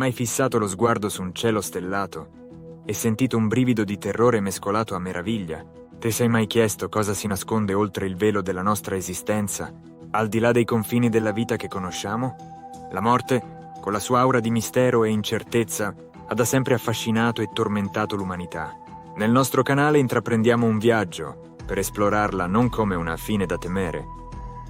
mai fissato lo sguardo su un cielo stellato e sentito un brivido di terrore mescolato a meraviglia? Ti sei mai chiesto cosa si nasconde oltre il velo della nostra esistenza, al di là dei confini della vita che conosciamo? La morte, con la sua aura di mistero e incertezza, ha da sempre affascinato e tormentato l'umanità. Nel nostro canale intraprendiamo un viaggio per esplorarla non come una fine da temere,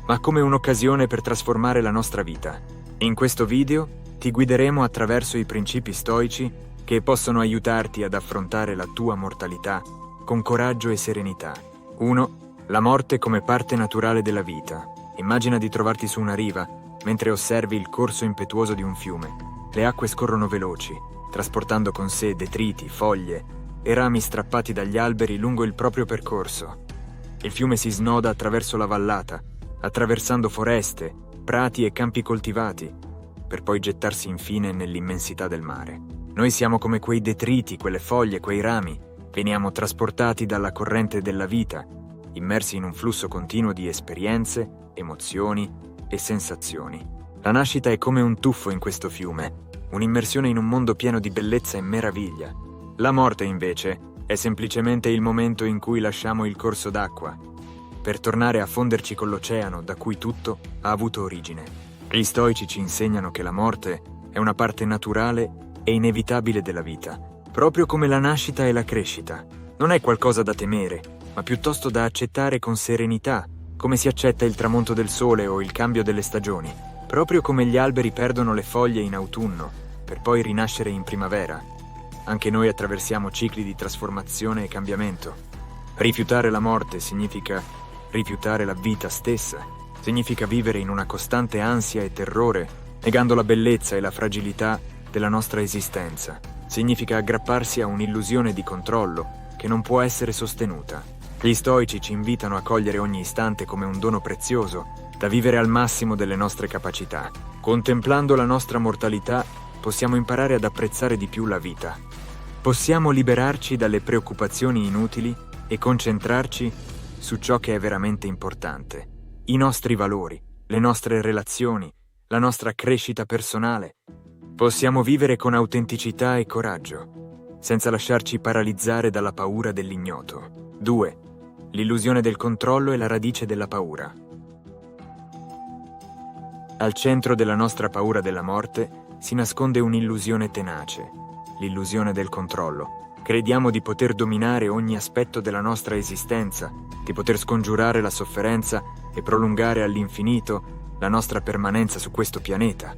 ma come un'occasione per trasformare la nostra vita. In questo video ti guideremo attraverso i principi stoici che possono aiutarti ad affrontare la tua mortalità con coraggio e serenità. 1. La morte come parte naturale della vita. Immagina di trovarti su una riva mentre osservi il corso impetuoso di un fiume. Le acque scorrono veloci, trasportando con sé detriti, foglie e rami strappati dagli alberi lungo il proprio percorso. Il fiume si snoda attraverso la vallata, attraversando foreste, prati e campi coltivati, per poi gettarsi infine nell'immensità del mare. Noi siamo come quei detriti, quelle foglie, quei rami. Veniamo trasportati dalla corrente della vita, immersi in un flusso continuo di esperienze, emozioni e sensazioni. La nascita è come un tuffo in questo fiume, un'immersione in un mondo pieno di bellezza e meraviglia. La morte, invece, è semplicemente il momento in cui lasciamo il corso d'acqua, per tornare a fonderci con l'oceano da cui tutto ha avuto origine. Gli stoici ci insegnano che la morte è una parte naturale e inevitabile della vita, proprio come la nascita e la crescita. Non è qualcosa da temere, ma piuttosto da accettare con serenità, come si accetta il tramonto del sole o il cambio delle stagioni, proprio come gli alberi perdono le foglie in autunno, per poi rinascere in primavera. Anche noi attraversiamo cicli di trasformazione e cambiamento. Rifiutare la morte significa rifiutare la vita stessa. Significa vivere in una costante ansia e terrore, negando la bellezza e la fragilità della nostra esistenza. Significa aggrapparsi a un'illusione di controllo che non può essere sostenuta. Gli stoici ci invitano a cogliere ogni istante come un dono prezioso, da vivere al massimo delle nostre capacità. Contemplando la nostra mortalità, possiamo imparare ad apprezzare di più la vita. Possiamo liberarci dalle preoccupazioni inutili e concentrarci su ciò che è veramente importante. I nostri valori, le nostre relazioni, la nostra crescita personale. Possiamo vivere con autenticità e coraggio, senza lasciarci paralizzare dalla paura dell'ignoto. 2. L'illusione del controllo è la radice della paura. Al centro della nostra paura della morte si nasconde un'illusione tenace, l'illusione del controllo. Crediamo di poter dominare ogni aspetto della nostra esistenza, di poter scongiurare la sofferenza e prolungare all'infinito la nostra permanenza su questo pianeta.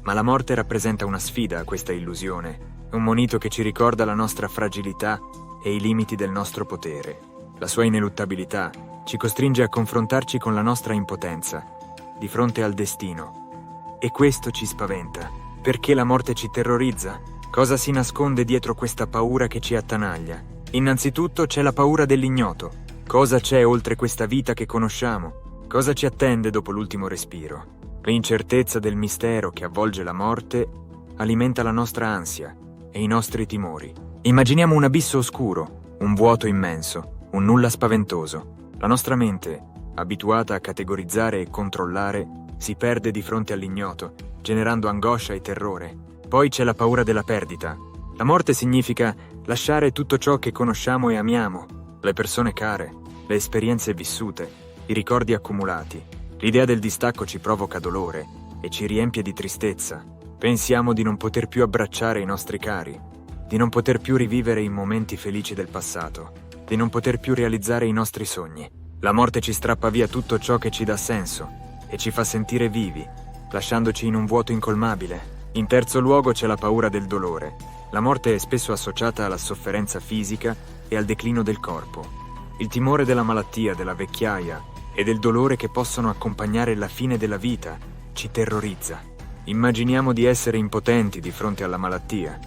Ma la morte rappresenta una sfida a questa illusione, un monito che ci ricorda la nostra fragilità e i limiti del nostro potere. La sua ineluttabilità ci costringe a confrontarci con la nostra impotenza di fronte al destino. E questo ci spaventa. Perché la morte ci terrorizza? Cosa si nasconde dietro questa paura che ci attanaglia? Innanzitutto c'è la paura dell'ignoto. Cosa c'è oltre questa vita che conosciamo? Cosa ci attende dopo l'ultimo respiro? L'incertezza del mistero che avvolge la morte alimenta la nostra ansia e i nostri timori. Immaginiamo un abisso oscuro, un vuoto immenso, un nulla spaventoso. La nostra mente, abituata a categorizzare e controllare, si perde di fronte all'ignoto, generando angoscia e terrore. Poi c'è la paura della perdita. La morte significa lasciare tutto ciò che conosciamo e amiamo, le persone care, le esperienze vissute, i ricordi accumulati. L'idea del distacco ci provoca dolore e ci riempie di tristezza. Pensiamo di non poter più abbracciare i nostri cari, di non poter più rivivere i momenti felici del passato, di non poter più realizzare i nostri sogni. La morte ci strappa via tutto ciò che ci dà senso e ci fa sentire vivi, lasciandoci in un vuoto incolmabile. In terzo luogo c'è la paura del dolore. La morte è spesso associata alla sofferenza fisica e al declino del corpo. Il timore della malattia, della vecchiaia e del dolore che possono accompagnare la fine della vita ci terrorizza. Immaginiamo di essere impotenti di fronte alla malattia,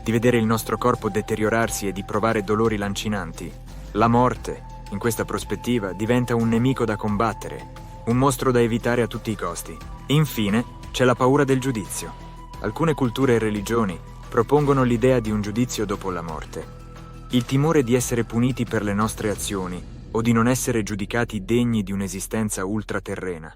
di vedere il nostro corpo deteriorarsi e di provare dolori lancinanti. La morte, in questa prospettiva, diventa un nemico da combattere, un mostro da evitare a tutti i costi. Infine, c'è la paura del giudizio. Alcune culture e religioni propongono l'idea di un giudizio dopo la morte. Il timore di essere puniti per le nostre azioni o di non essere giudicati degni di un'esistenza ultraterrena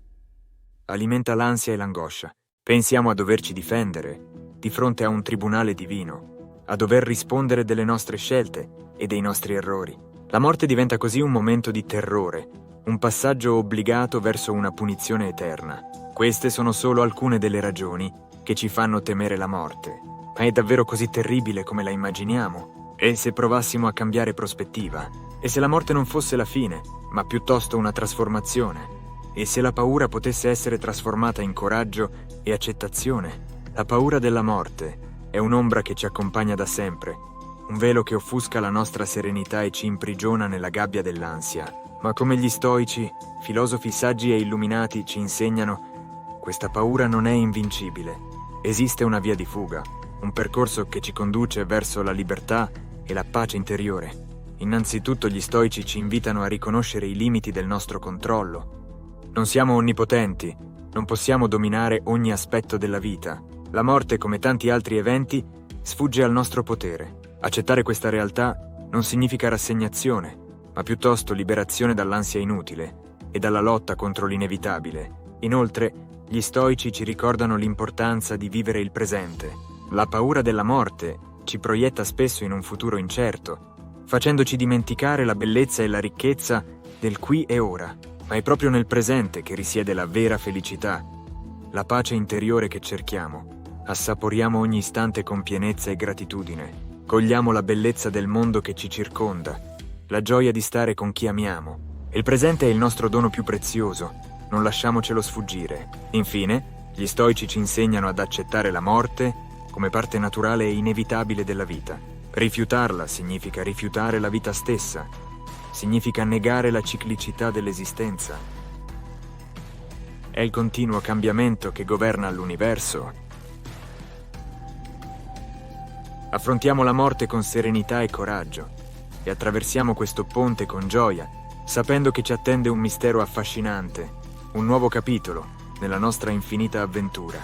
alimenta l'ansia e l'angoscia. Pensiamo a doverci difendere, di fronte a un tribunale divino, a dover rispondere delle nostre scelte e dei nostri errori. La morte diventa così un momento di terrore, un passaggio obbligato verso una punizione eterna. Queste sono solo alcune delle ragioni che ci fanno temere la morte. Ma è davvero così terribile come la immaginiamo? E se provassimo a cambiare prospettiva? E se la morte non fosse la fine, ma piuttosto una trasformazione? E se la paura potesse essere trasformata in coraggio e accettazione? La paura della morte è un'ombra che ci accompagna da sempre, un velo che offusca la nostra serenità e ci imprigiona nella gabbia dell'ansia. Ma come gli stoici, filosofi saggi e illuminati ci insegnano, questa paura non è invincibile. Esiste una via di fuga, un percorso che ci conduce verso la libertà e la pace interiore. Innanzitutto gli stoici ci invitano a riconoscere i limiti del nostro controllo. Non siamo onnipotenti, non possiamo dominare ogni aspetto della vita. La morte, come tanti altri eventi, sfugge al nostro potere. Accettare questa realtà non significa rassegnazione, ma piuttosto liberazione dall'ansia inutile e dalla lotta contro l'inevitabile. Inoltre, gli stoici ci ricordano l'importanza di vivere il presente. La paura della morte ci proietta spesso in un futuro incerto, facendoci dimenticare la bellezza e la ricchezza del qui e ora. Ma è proprio nel presente che risiede la vera felicità, la pace interiore che cerchiamo. Assaporiamo ogni istante con pienezza e gratitudine. Cogliamo la bellezza del mondo che ci circonda, la gioia di stare con chi amiamo. Il presente è il nostro dono più prezioso, non lasciamocelo sfuggire. Infine, gli stoici ci insegnano ad accettare la morte come parte naturale e inevitabile della vita. Rifiutarla significa rifiutare la vita stessa, significa negare la ciclicità dell'esistenza. È il continuo cambiamento che governa l'universo. Affrontiamo la morte con serenità e coraggio e attraversiamo questo ponte con gioia, sapendo che ci attende un mistero affascinante, un nuovo capitolo nella nostra infinita avventura.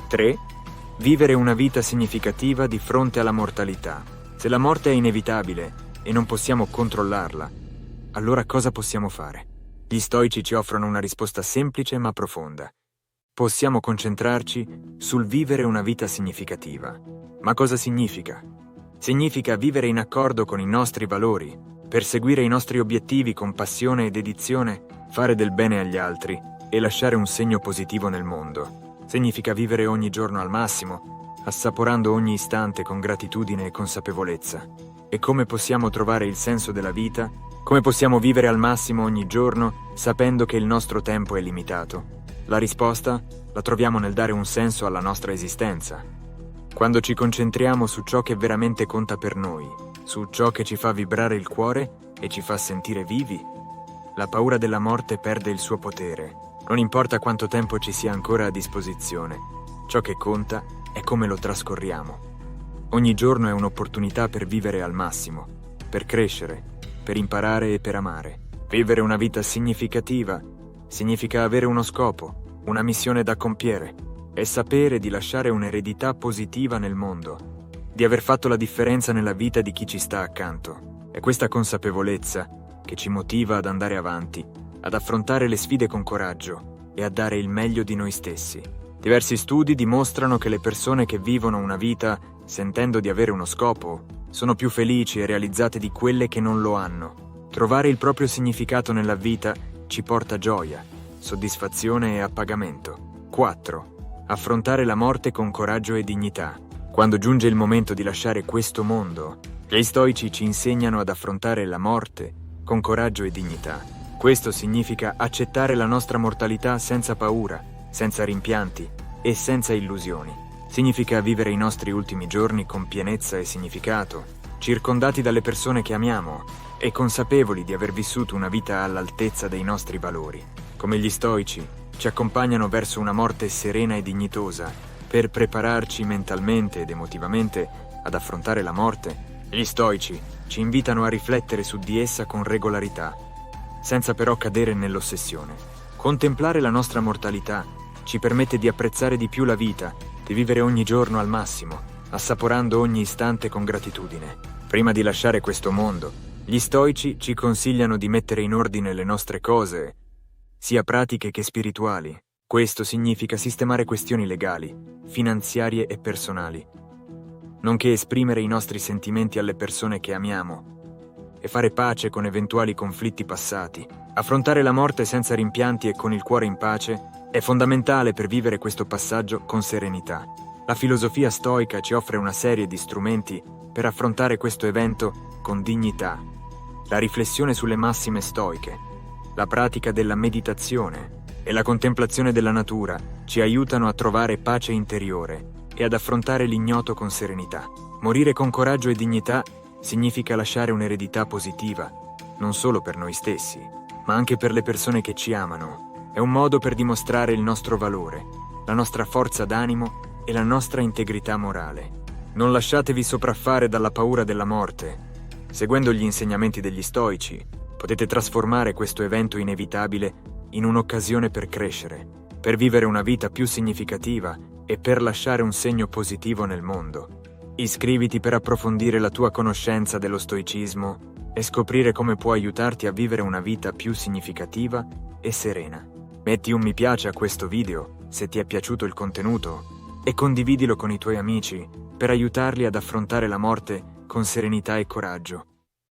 3. Vivere una vita significativa di fronte alla mortalità. Se la morte è inevitabile e non possiamo controllarla, allora cosa possiamo fare? Gli stoici ci offrono una risposta semplice ma profonda. Possiamo concentrarci sul vivere una vita significativa. Ma cosa significa? Significa vivere in accordo con i nostri valori, perseguire i nostri obiettivi con passione e dedizione, fare del bene agli altri e lasciare un segno positivo nel mondo. Significa vivere ogni giorno al massimo, assaporando ogni istante con gratitudine e consapevolezza. E come possiamo trovare il senso della vita? Come possiamo vivere al massimo ogni giorno, sapendo che il nostro tempo è limitato? La risposta la troviamo nel dare un senso alla nostra esistenza. Quando ci concentriamo su ciò che veramente conta per noi, su ciò che ci fa vibrare il cuore e ci fa sentire vivi, la paura della morte perde il suo potere. Non importa quanto tempo ci sia ancora a disposizione, ciò che conta è come lo trascorriamo. Ogni giorno è un'opportunità per vivere al massimo, per crescere, per imparare e per amare. Vivere una vita significativa significa avere uno scopo, una missione da compiere e sapere di lasciare un'eredità positiva nel mondo, di aver fatto la differenza nella vita di chi ci sta accanto. È questa consapevolezza che ci motiva ad andare avanti, ad affrontare le sfide con coraggio e a dare il meglio di noi stessi. Diversi studi dimostrano che le persone che vivono una vita sentendo di avere uno scopo sono più felici e realizzate di quelle che non lo hanno. Trovare il proprio significato nella vita ci porta gioia, soddisfazione e appagamento. 4. Affrontare la morte con coraggio e dignità. Quando giunge il momento di lasciare questo mondo, gli stoici ci insegnano ad affrontare la morte con coraggio e dignità. Questo significa accettare la nostra mortalità senza paura, senza rimpianti e senza illusioni. Significa vivere i nostri ultimi giorni con pienezza e significato, circondati dalle persone che amiamo e consapevoli di aver vissuto una vita all'altezza dei nostri valori. Come gli stoici, ci accompagnano verso una morte serena e dignitosa. Per prepararci mentalmente ed emotivamente ad affrontare la morte, gli stoici ci invitano a riflettere su di essa con regolarità, senza però cadere nell'ossessione. Contemplare la nostra mortalità ci permette di apprezzare di più la vita, di vivere ogni giorno al massimo, assaporando ogni istante con gratitudine. Prima di lasciare questo mondo, gli stoici ci consigliano di mettere in ordine le nostre cose, sia pratiche che spirituali. Questo significa sistemare questioni legali, finanziarie e personali, nonché esprimere i nostri sentimenti alle persone che amiamo e fare pace con eventuali conflitti passati. Affrontare la morte senza rimpianti e con il cuore in pace è fondamentale per vivere questo passaggio con serenità. La filosofia stoica ci offre una serie di strumenti per affrontare questo evento con dignità. La riflessione sulle massime stoiche, la pratica della meditazione e la contemplazione della natura ci aiutano a trovare pace interiore e ad affrontare l'ignoto con serenità. Morire con coraggio e dignità significa lasciare un'eredità positiva, non solo per noi stessi, ma anche per le persone che ci amano. È un modo per dimostrare il nostro valore, la nostra forza d'animo e la nostra integrità morale. Non lasciatevi sopraffare dalla paura della morte. Seguendo gli insegnamenti degli stoici, potete trasformare questo evento inevitabile in un'occasione per crescere, per vivere una vita più significativa e per lasciare un segno positivo nel mondo. Iscriviti per approfondire la tua conoscenza dello stoicismo e scoprire come può aiutarti a vivere una vita più significativa e serena. Metti un mi piace a questo video se ti è piaciuto il contenuto e condividilo con i tuoi amici per aiutarli ad affrontare la morte con serenità e coraggio.